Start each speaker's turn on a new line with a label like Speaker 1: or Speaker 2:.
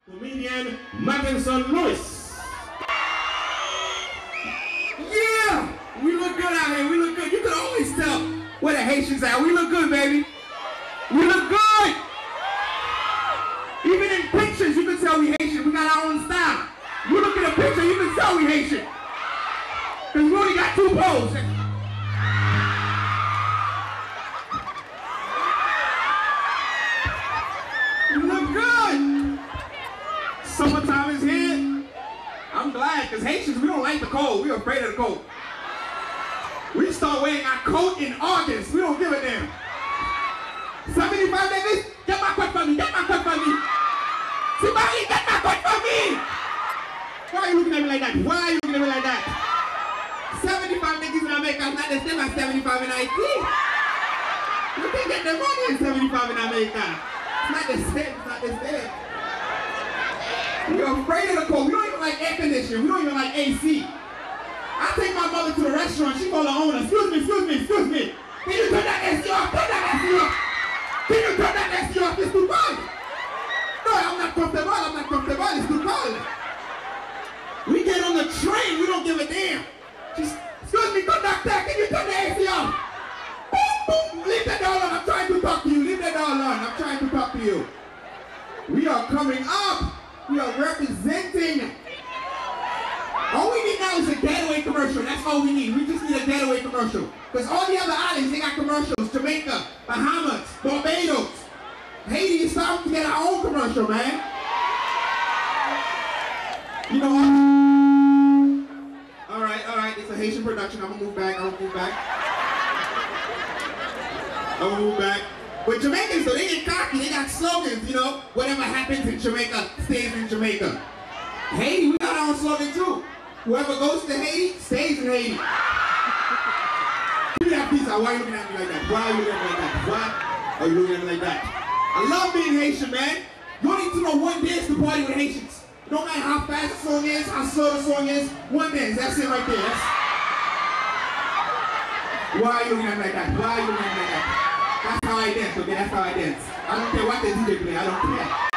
Speaker 1: Comedian Mackenson Louis. Yeah! We look good out here, we look good. You can always tell where the Haitians at. We look good, baby. We look good! Even in pictures, you can tell we Haitian. We got our own style. You look at a picture, you can tell we Haitian. Because we only got two poles. You look good! Summertime is here. I'm glad, because Haitians, we don't like the cold. We're afraid of the cold. We start wearing our coat in August. We don't give a damn. 75 niggas, get my coat for me, get my coat for me. Somebody get my coat for me. Why are you looking at me like that? Why are you looking at me like that? 75 niggas in America is not the same as 75 in Haiti. You can get the money in 75 in America. It's not the same, it's not the same. We're afraid of the cold. We don't even like air conditioning. We don't even like AC. I take my mother to the restaurant. She call the owner. Excuse me, excuse me, excuse me. Can you turn that AC off? Turn that AC off. Can you turn that AC off? It's too cold. No, I'm not comfortable. I'm not comfortable. It's too cold. We get on the train. We don't give a damn. Just, excuse me, conductor. Can you turn the AC off? Boom, boom. Leave that door on. I'm trying to talk to you. Leave that door on. I'm trying to talk to you. We are coming up. We are representing. All we need now is a getaway commercial. That's all we need. We just need a getaway commercial. Because all the other islands, they got commercials. Jamaica, Bahamas, Barbados. Haiti is starting to get our own commercial, man. You know what? All right. It's a Haitian production. I'm going to move back. I'm going to move back. But Jamaicans, though, they get cocky. They got slogans, you know. Whatever happens in Jamaica stays in Jamaica. Haiti, we got our own slogan, too. Whoever goes to Haiti, stays in Haiti. Give me that piece out. Why are you looking at me like that? Why are you looking at me like that? Why are you looking at me like that? I love being Haitian, man. You don't need to know one dance to party with Haitians. No matter how fast the song is, how slow the song is, one dance. That's it right there. Why are you looking at me like that? Why are you looking at me like that? That's how I dance, okay? That's how I dance. I don't care what the DJ play. I don't care.